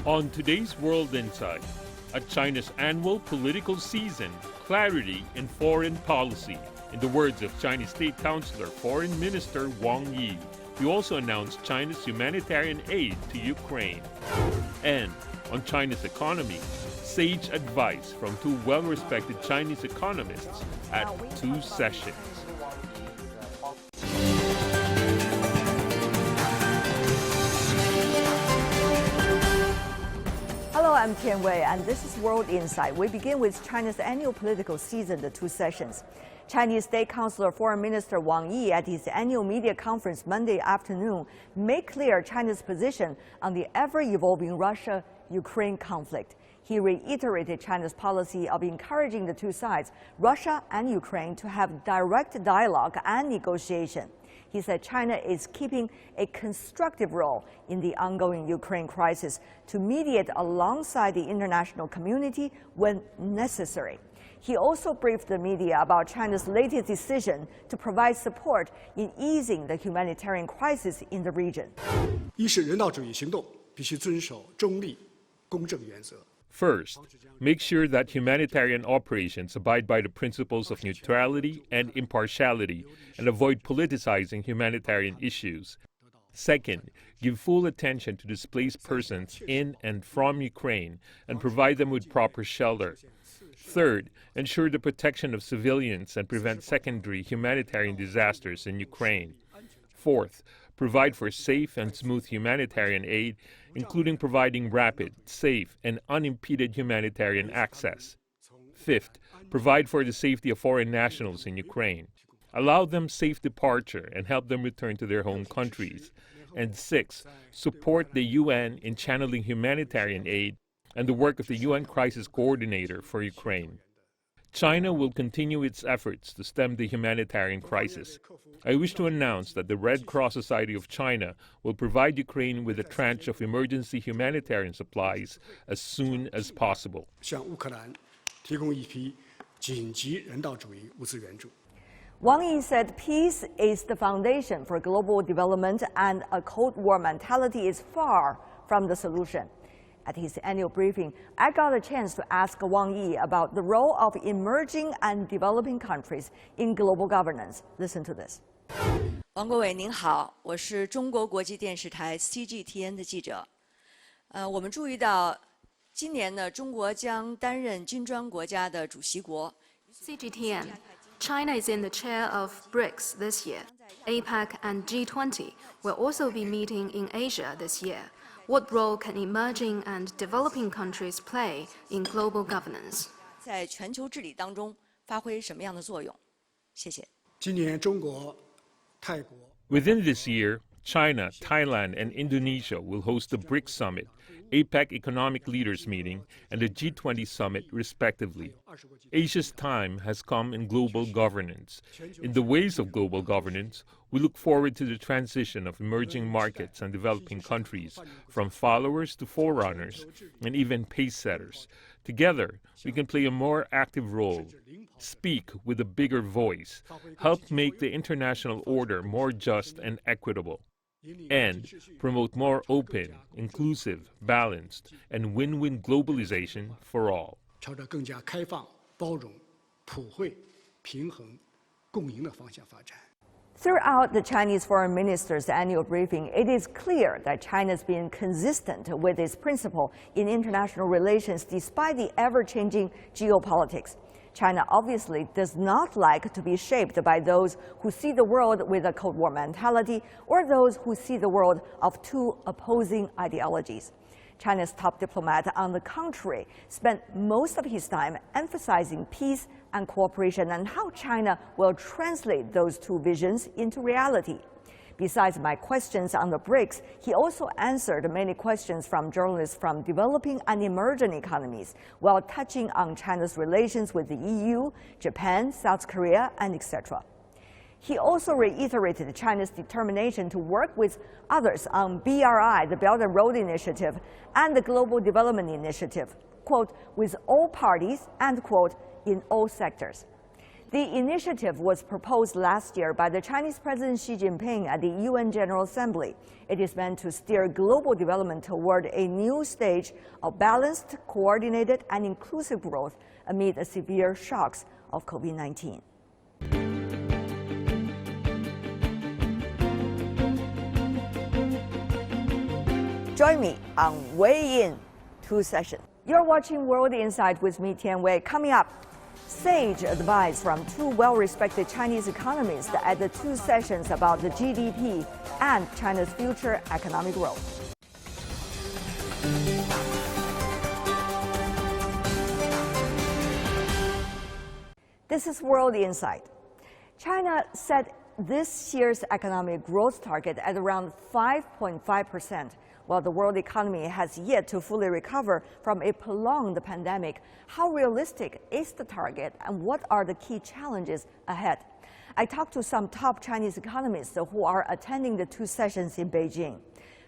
On today's World Insight, at China's annual political season, clarity in foreign policy. In the words of Chinese State Councilor, Foreign Minister Wang Yi, he also announced China's humanitarian aid to Ukraine. And on China's economy, sage advice from two well-respected Chinese economists at two sessions. Hello, I'm Tian Wei, and this is World Insight. We begin with China's annual political season, the two sessions. Chinese State Councilor Foreign Minister Wang Yi at his annual media conference Monday afternoon made clear China's position on the ever-evolving Russia-Ukraine conflict. He reiterated China's policy of encouraging the two sides, Russia and Ukraine, to have direct dialogue and negotiation. He said China is keeping a constructive role in the ongoing Ukraine crisis to mediate alongside the international community when necessary. He also briefed the media about China's latest decision to provide support in easing the humanitarian crisis in the region. 一是人道主义行动必须遵守中立、公正原则。 First, make sure that humanitarian operations abide by the principles of neutrality and impartiality and avoid politicizing humanitarian issues. Second, give full attention to displaced persons in and from Ukraine and provide them with proper shelter. Third, ensure the protection of civilians and prevent secondary humanitarian disasters in Ukraine. Fourth, provide for safe and smooth humanitarian aid, including providing rapid, safe, and unimpeded humanitarian access. Fifth, provide for the safety of foreign nationals in Ukraine. Allow them safe departure and help them return to their home countries. And sixth, support the UN in channeling humanitarian aid and the work of the UN Crisis Coordinator for Ukraine. China will continue its efforts to stem the humanitarian crisis. I wish to announce that the Red Cross Society of China will provide Ukraine with a tranche of emergency humanitarian supplies as soon as possible. 向乌克兰提供一批紧急人道主义物资援助。 Wang Yi said peace is the foundation for global development and a Cold War mentality is far from the solution. At his annual briefing, I got a chance to ask Wang Yi about the role of emerging and developing countries in global governance. Listen to this. 王国伟您好，我是中国国际电视台 CGTN 的记者。我们注意到，今年呢，中国将担任金砖国家的主席国。 CGTN, China is in the chair of BRICS this year. APEC and G20 will also be meeting in Asia this year. What role can emerging and developing countries play in global governance? 在全球治理当中发挥什么样的作用？谢谢。今年中国、泰国。 Within this year, China, Thailand, and Indonesia will host the BRICS Summit, APEC Economic Leaders Meeting, and the G20 Summit, respectively. Asia's time has come in global governance. In the ways of global governance, we look forward to the transition of emerging markets and developing countries, from followers to forerunners, and even pace-setters. Together, we can play a more active role, speak with a bigger voice, help make the international order more just and equitable, and promote more open, inclusive, balanced, and win-win globalization for all. 朝着更加开放、包容、普惠、平衡、共赢的方向发展。 Throughout the Chinese foreign minister's annual briefing, it is clear that China has been consistent with its principle in international relations despite the ever-changing geopolitics. China obviously does not like to be shaped by those who see the world with a Cold War mentality or those who see the world of two opposing ideologies. China's top diplomat, on the contrary, spent most of his time emphasizing peace and cooperation and how China will translate those two visions into reality. Besides my questions on the BRICS, he also answered many questions from journalists from developing and emerging economies, while touching on China's relations with the EU, Japan, South Korea, and etc. He also reiterated China's determination to work with others on BRI, the Belt and Road Initiative, and the Global Development Initiative, quote, with all parties, and quote, in all sectors. The initiative was proposed last year by the Chinese President Xi Jinping at the UN General Assembly. It is meant to steer global development toward a new stage of balanced, coordinated, and inclusive growth amid the severe shocks of COVID-19. Join me on Weigh In 2 Sessions. You're watching World Insight with me, Tian Wei. Coming up, sage advice from two well-respected Chinese economists at the 2 sessions about the GDP and China's future economic growth. This is World Insight. China set this year's economic growth target at around 5.5%. While the world economy has yet to fully recover from a prolonged pandemic, how realistic is the target and what are the key challenges ahead? I talked to some top Chinese economists who are attending the 2 sessions in Beijing.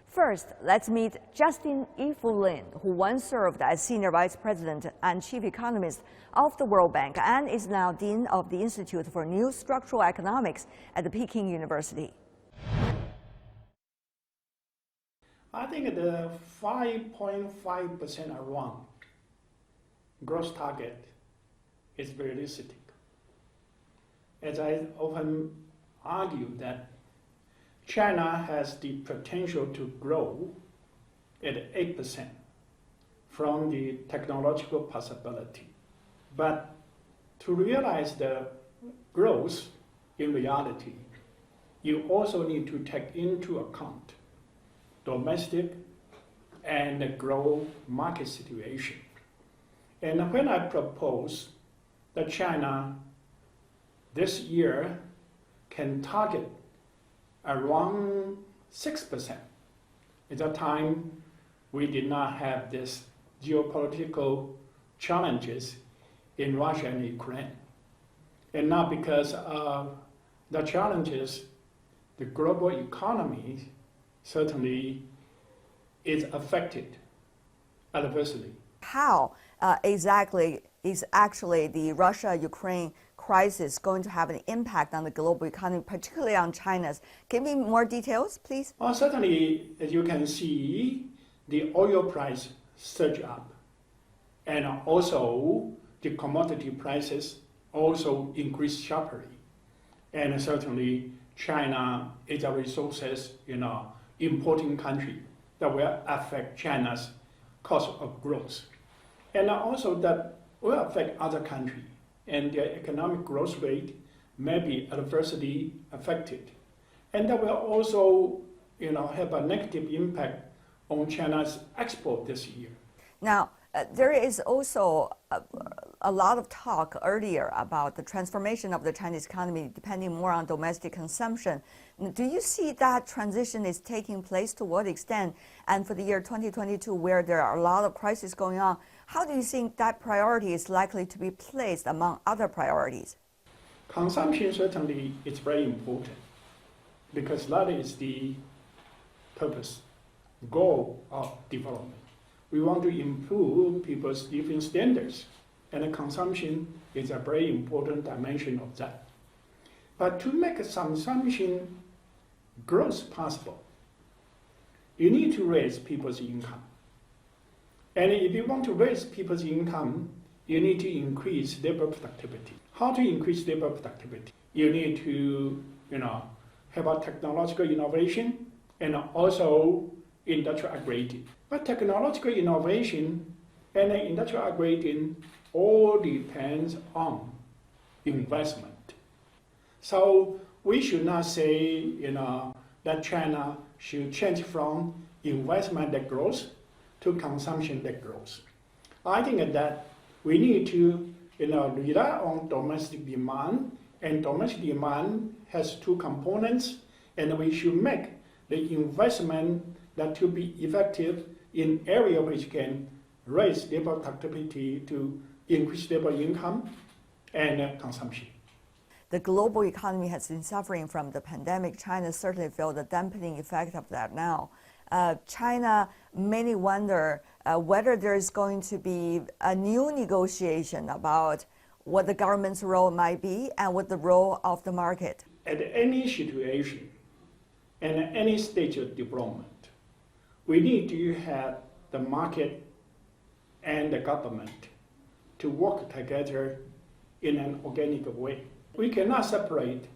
First, let's meet Justin Lin, who once served as Senior Vice President and Chief Economist of the World Bank and is now Dean of the Institute for New Structural Economics at the Peking University. I think the 5.5% around growth target is realistic. As I often argue that China has the potential to grow at 8% from the technological possibility. But to realize the growth in reality, you also need to take into account domestic and global market situation. And when I propose that China this year can target around 6%, at that time we did not have this geopolitical challenges in Russia and Ukraine. And now because of the challenges, the global economy certainly is affected adversely. How exactly is actually the Russia-Ukraine crisis going to have an impact on the global economy, particularly on China's? Give me more details, please. Well, certainly, as you can see, the oil price surged up, and also the commodity prices also increased sharply. And certainly, China is a resources, importing country that will affect China's cost of growth. And also that will affect other countries, and their economic growth rate may be adversely affected. And that will also have a negative impact on China's export this year. Now, there is also a lot of talk earlier about the transformation of the Chinese economy depending more on domestic consumption. Do you see that transition is taking place? To what extent? And for the year 2022, where there are a lot of crises going on, how do you think that priority is likely to be placed among other priorities? Consumption certainly is very important because that is the purpose, goal of development. We want to improve people's living standards, and consumption is a very important dimension of that. But to make consumption growth possible, you need to raise people's income. And if you want to raise people's income, you need to increase labor productivity. How to increase labor productivity? You need to, have a technological innovation and also industrial upgrading. But technological innovation and industrial upgrading all depends on investment. So we should not say, that China should change from investment-led growth to consumption-led growth. I think that we need to, rely on domestic demand, and domestic demand has two components, and we should make the investment that to be effective in area which can raise labor productivity to increase labor income and consumption. The global economy has been suffering from the pandemic. China certainly felt the dampening effect of that now. China, many wonder whether there is going to be a new negotiation about what the government's role might be and what the role of the market? At any situation and any stage of development, we need to have the market and the government to work together in an organic way. We cannot separate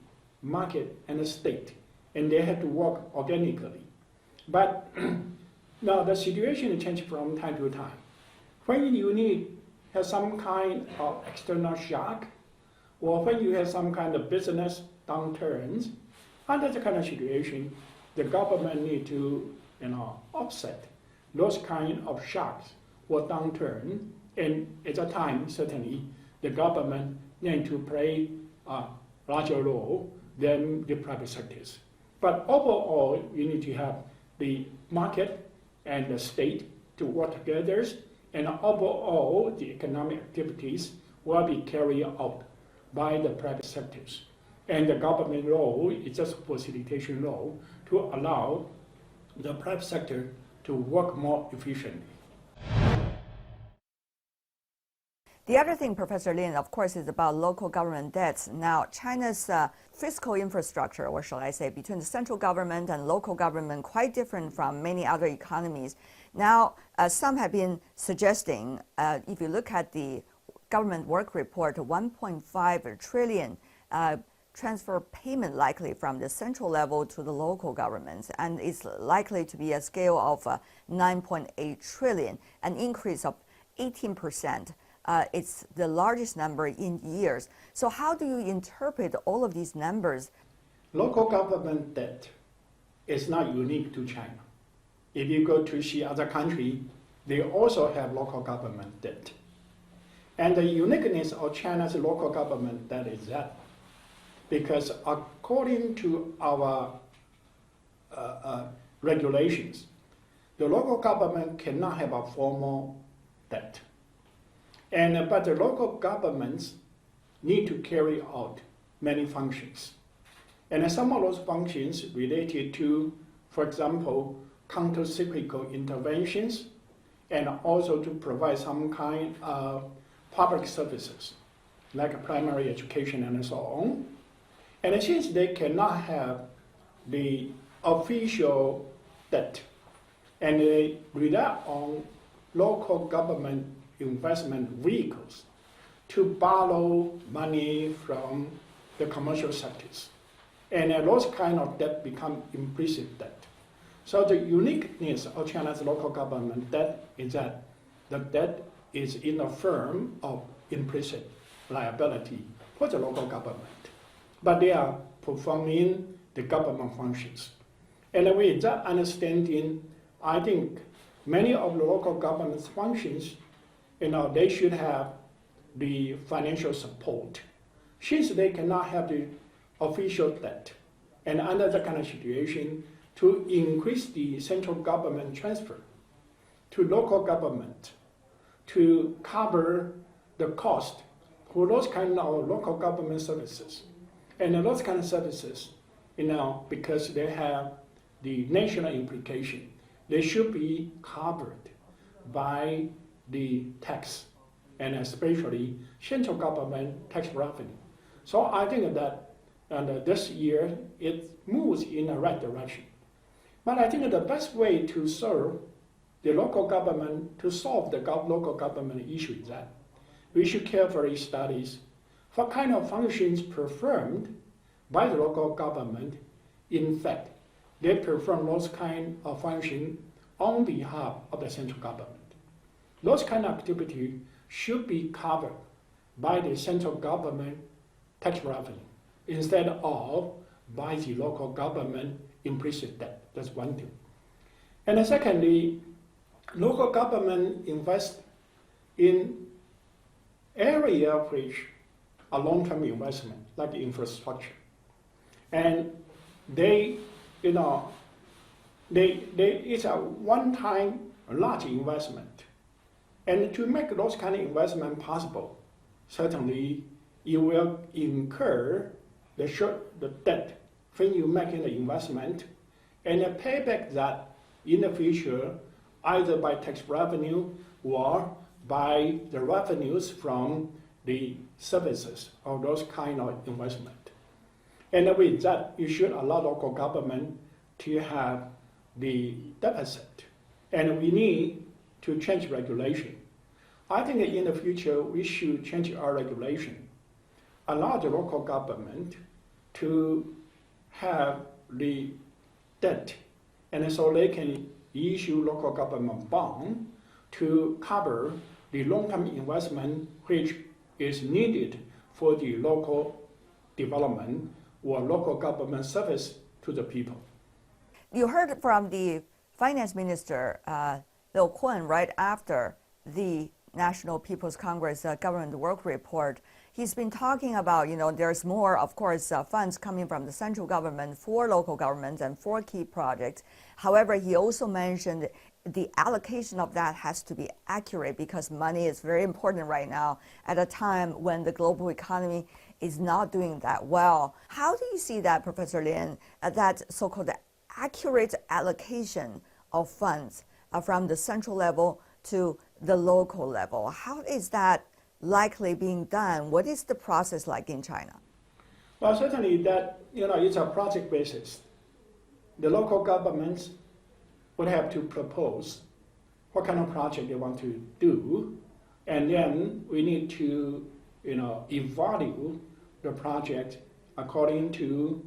market and the state, and they have to work organically. But now the situation changes from time to time. When you have some kind of external shock, or when you have some kind of business downturns, under the kind of situation, the government need to offset those kind of shocks or downturn. And at that time, certainly, the government need to play a larger role than the private sectors. But overall, you need to have the market and the state to work together, and overall, the economic activities will be carried out by the private sectors. And the government role is just a facilitation role to allow the private sector to work more efficiently. The other thing, Professor Lin, of course, is about local government debts. Now, China's fiscal infrastructure, or shall I say, between the central government and local government, quite different from many other economies. Now, some have been suggesting, if you look at the government work report, 1.5 trillion transfer payment likely from the central level to the local governments, and it's likely to be a scale of 9.8 trillion, an increase of 18%. It's the largest number in years. So how do you interpret all of these numbers? Local government debt is not unique to China. If you go to see other countries, they also have local government debt. And the uniqueness of China's local government debt is that because according to our regulations, the local government cannot have a formal debt. But the local governments need to carry out many functions. And some of those functions related to, for example, counter-cyclical interventions, and also to provide some kind of public services, like primary education and so on. And since they cannot have the official debt, and they rely on local government investment vehicles to borrow money from the commercial sectors. And those kind of debt become implicit debt. So the uniqueness of China's local government debt is that the debt is in the form of implicit liability for the local government. But they are performing the government functions. And with that understanding, I think many of the local government's functions, they should have the financial support. Since they cannot have the official debt, and under that kind of situation, to increase the central government transfer to local government to cover the cost for those kind of local government services. And those kind of services, because they have the national implication, they should be covered by the tax, and especially central government tax revenue. So I think that this year it moves in the right direction. But I think the best way to serve the local government, to solve the local government issue is that we should carefully study what kind of functions performed by the local government. In fact, they perform those kind of functions on behalf of the central government. Those kind of activities should be covered by the central government tax revenue instead of by the local government implicit debt. That's one thing. And secondly, local government invest in areas which are long-term investment, like infrastructure. And it's a one-time large investment. And to make those kind of investment possible, certainly you will incur the debt when you make the investment, and pay back that in the future, either by tax revenue or by the revenues from the services of those kind of investment. And with that, you should allow local government to have the deficit. And we need to change regulation. I think in the future, we should change our regulation. Allow the local government to have the debt, and so they can issue local government bond to cover the long-term investment which is needed for the local development or local government service to the people. You heard from the finance minister, Liu Kun, right after the National People's Congress government work report. He's been talking about, there's more, of course, funds coming from the central government for local governments and for key projects. However, he also mentioned the allocation of that has to be accurate because money is very important right now at a time when the global economy is not doing that well. How do you see that, Professor Lin, that so-called accurate allocation of funds from the central level to the local level? How is that likely being done? What is the process like in China? Well, certainly that, it's a project basis. The local governments would have to propose what kind of project they want to do, and then we need to, evaluate the project according to,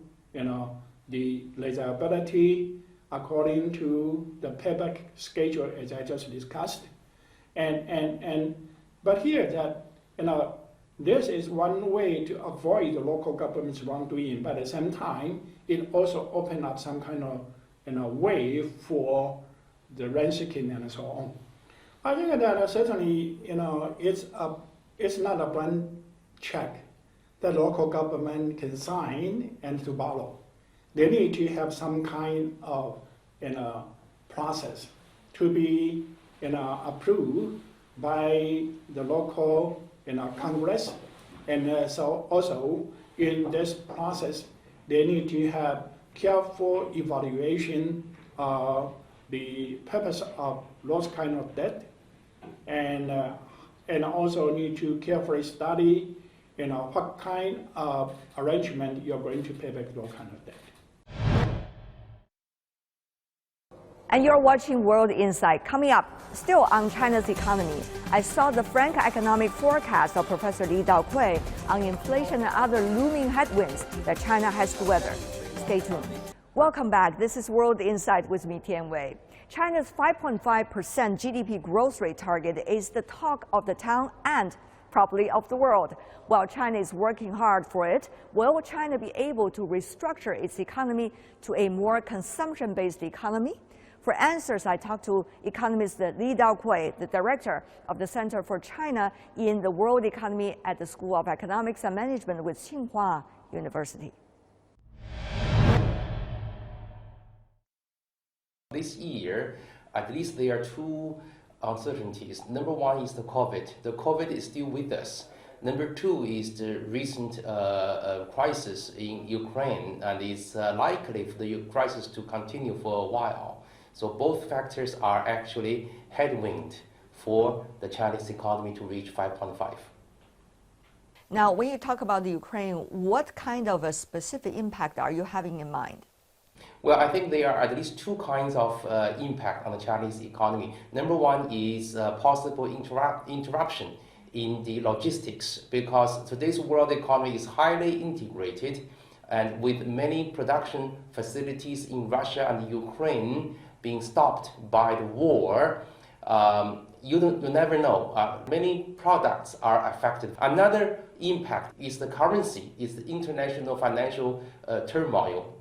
the reliability, according to the payback schedule as I just discussed. But here that, this is one way to avoid the local government's wrongdoing, but at the same time, it also opens up some kind of way for the rent seeking and so on. I think that certainly, it's not a blank check that local government can sign and to borrow. They need to have some kind of process to be approved by the local Congress, and so also in this process they need to have careful evaluation of the purpose of those kind of debt, and also need to carefully study what kind of arrangement you're going to pay back those kind of debt. And you're watching World Insight. Coming up, still on China's economy, I saw the frank economic forecast of Professor Li Daokui on inflation and other looming headwinds that China has to weather. Stay tuned. Welcome back. This is World Insight with me, Tian Wei. China's 5.5% GDP growth rate target is the talk of the town and probably of the world. While China is working hard for it, will China be able to restructure its economy to a more consumption-based economy? For answers, I talked to economist Li Daokui, the director of the Center for China in the World Economy at the School of Economics and Management with Tsinghua University. This year, at least there are two uncertainties. Number one is the COVID. The COVID is still with us. Number two is the recent crisis in Ukraine, and it's likely for the crisis to continue for a while. So both factors are actually headwind for the Chinese economy to reach 5.5. Now, when you talk about the Ukraine, what kind of a specific impact are you having in mind? Well, I think there are at least two kinds of impact on the Chinese economy. Number one is possible interruption in the logistics, because today's world economy is highly integrated, and with many production facilities in Russia and Ukraine being stopped by the war, you never know. Many products are affected. Another impact is the currency, is the international financial turmoil.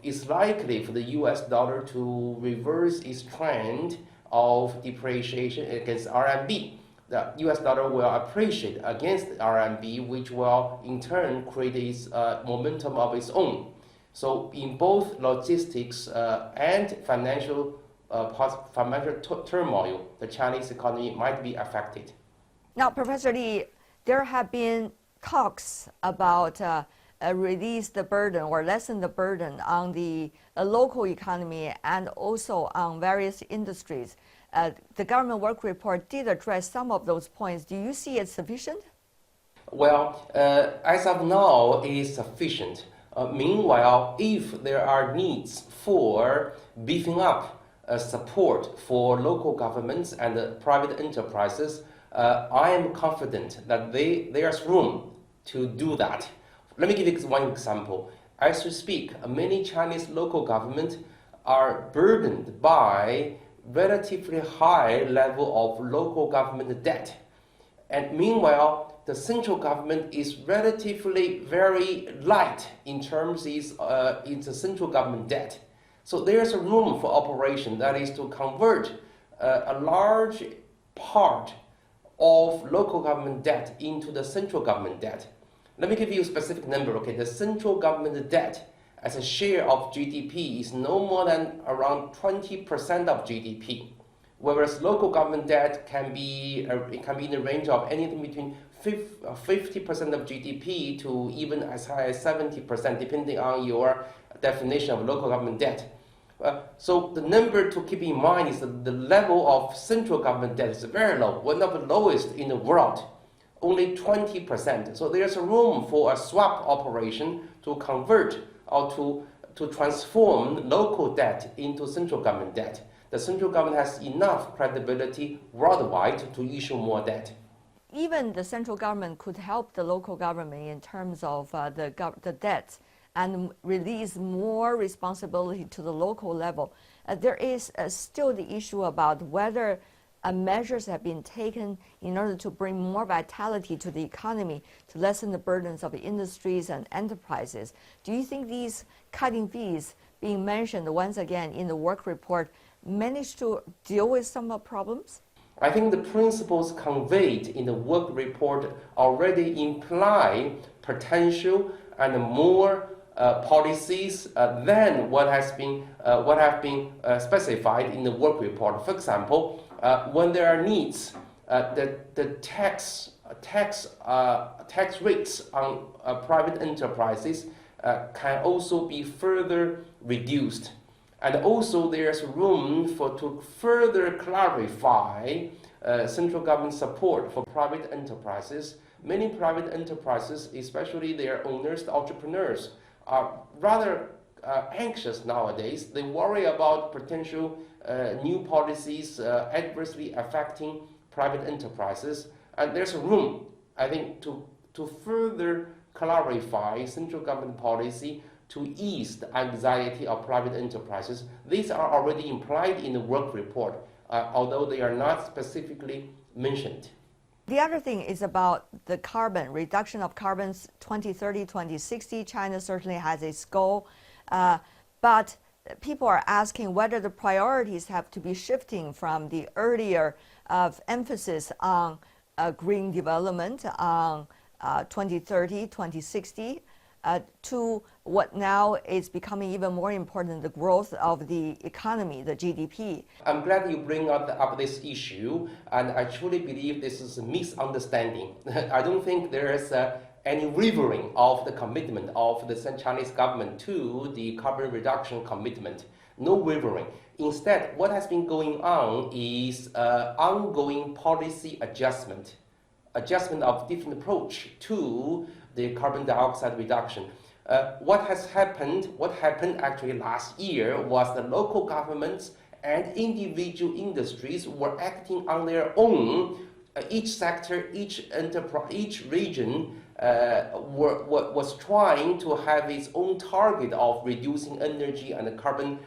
It's likely for the US dollar to reverse its trend of depreciation against RMB. The US dollar will appreciate against RMB, which will in turn create its momentum of its own. So in both logistics and financial turmoil, the Chinese economy might be affected. Now, Professor Li, there have been talks about release the burden or lessen the burden on the local economy and also on various industries. The government work report did address some of those points. Do you see it sufficient? Well, as of now, it is sufficient. Meanwhile, if there are needs for beefing up support for local governments and private enterprises, I am confident that there's room to do that. Let me give you one example. As we speak, many Chinese local governments are burdened by relatively high level of local government debt. And meanwhile, the central government is relatively very light in terms of its central government debt. So there's a room for operation, that is to convert a large part of local government debt into the central government debt. Let me give you a specific number, okay? The central government debt as a share of GDP is no more than around 20% of GDP, whereas local government debt can be in the range of anything between 50% of GDP to even as high as 70%, depending on your definition of local government debt. So the number to keep in mind is that the level of central government debt is very low, one of the lowest in the world, only 20%. So there's a room for a swap operation to convert or to transform local debt into central government debt. The central government has enough credibility worldwide to issue more debt. Even the central government could help the local government in terms of the debt and release more responsibility to the local level. There is still the issue about whether measures have been taken in order to bring more vitality to the economy, to lessen the burdens of industries and enterprises. Do you think these cutting fees being mentioned once again in the work report managed to deal with some problems? I think the principles conveyed in the work report already imply potential and more policies than what have been specified in the work report. For example, when there are needs, the tax rates on private enterprises can also be further reduced. And also there's room to further clarify central government support for private enterprises. Many private enterprises, especially their owners, the entrepreneurs, are rather anxious nowadays. They worry about potential new policies adversely affecting private enterprises. And there's room, I think, to further clarify central government policy to ease the anxiety of private enterprises. These are already implied in the work report, although they are not specifically mentioned. The other thing is about the carbon, reduction of carbon 2030, 2060. China certainly has its goal, but people are asking whether the priorities have to be shifting from the earlier emphasis on green development, on 2030, 2060, to what now is becoming even more important, the growth of the economy, the GDP. I'm glad you bring up this issue, and I truly believe this is a misunderstanding. I don't think there is any wavering of the commitment of the Chinese government to the carbon reduction commitment. No wavering. Instead, what has been going on is ongoing policy adjustment of different approach to the carbon dioxide reduction. What happened actually last year was the local governments and individual industries were acting on their own. Each sector, each enterprise, each region was trying to have its own target of reducing energy and carbon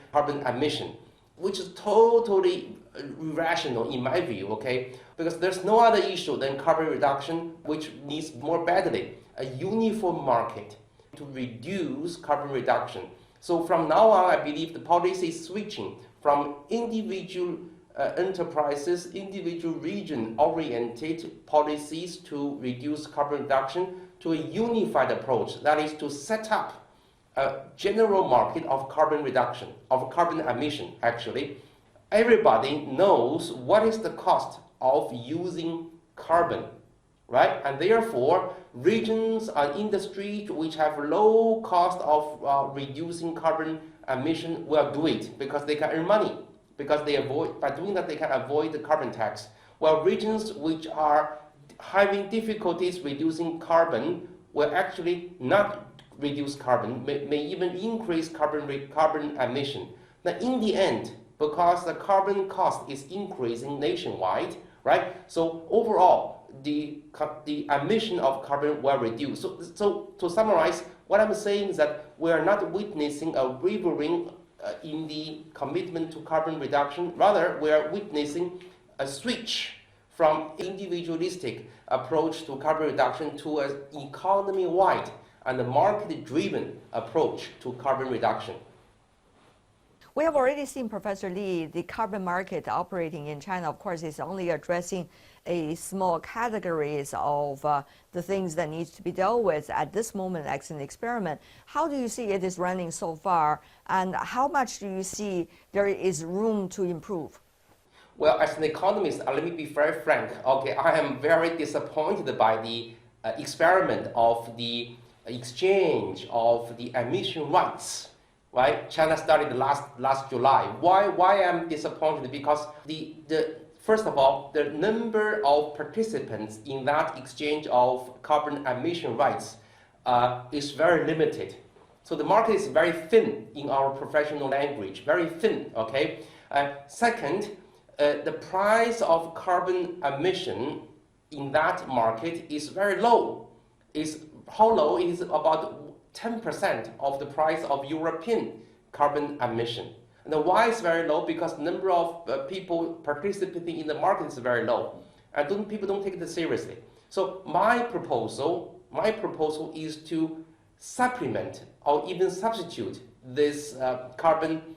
emission, which is totally irrational in my view, okay? Because there's no other issue than carbon reduction, which needs more badly a uniform market to reduce carbon reduction. So from now on, I believe the policy is switching from individual enterprises, individual region-oriented policies to reduce carbon reduction to a unified approach. That is to set up a general market of carbon reduction, of carbon emission, actually. Everybody knows what is the cost of using carbon, right? And therefore, regions and industries which have low cost of reducing carbon emission will do it because they can earn money. Because by doing that, they can avoid the carbon tax. While regions which are having difficulties reducing carbon will actually not reduce carbon, may even increase carbon emission. Now, in the end, because the carbon cost is increasing nationwide, right? So overall, the emission of carbon will reduce. So to summarize, what I'm saying is that we are not witnessing a wavering in the commitment to carbon reduction. Rather, we are witnessing a switch from individualistic approach to carbon reduction to an economy-wide and a market-driven approach to carbon reduction. We have already seen, Professor Li, the carbon market operating in China, of course, is only addressing a small categories of the things that needs to be dealt with at this moment as an experiment. How do you see it is running so far, and how much do you see there is room to improve? Well, as an economist, let me be very frank. Okay, I am very disappointed by the experiment of the exchange of the emission rights. Right? China started last July. Why I'm disappointed? Because first of all, the number of participants in that exchange of carbon emission rights is very limited. So the market is very thin in our professional language, very thin. Okay. Second, the price of carbon emission in that market is very low. How low? It is about 10% of the price of European carbon emission. And why is very low? Because the number of people participating in the market is very low, and people don't take it seriously. So my proposal is to supplement or even substitute this carbon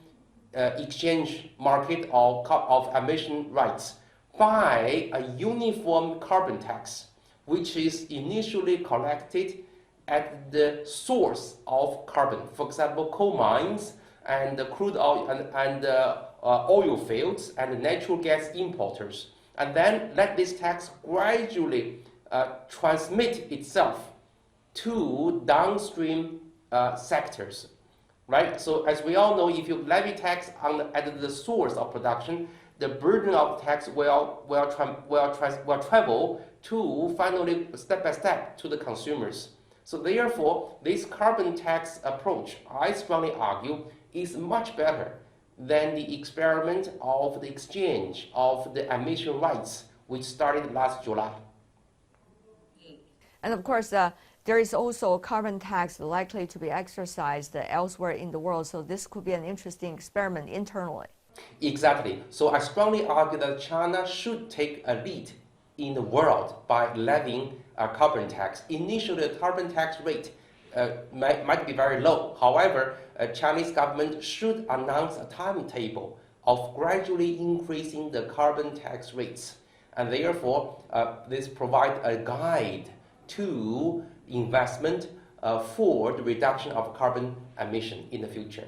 exchange market of emission rights by a uniform carbon tax, which is initially collected at the source of carbon. For example, coal mines and crude oil and oil fields and natural gas importers. And then let this tax gradually transmit itself to downstream sectors. Right? So as we all know, if you levy tax at the source of production, the burden of tax will travel to finally step by step to the consumers. So therefore, this carbon tax approach, I strongly argue, is much better than the experiment of the exchange of the emission rights, which started last July. And of course, there is also a carbon tax likely to be exercised elsewhere in the world, so this could be an interesting experiment internally. Exactly. So I strongly argue that China should take a lead in the world by levying a carbon tax. Initially, the carbon tax rate might be very low. However, Chinese government should announce a timetable of gradually increasing the carbon tax rates. And therefore, this provides a guide to investment for the reduction of carbon emission in the future.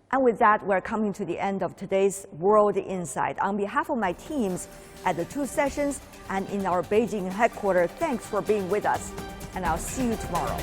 And with that, we're coming to the end of today's World Insight. On behalf of my teams at the two sessions and in our Beijing headquarters, thanks for being with us. And I'll see you tomorrow.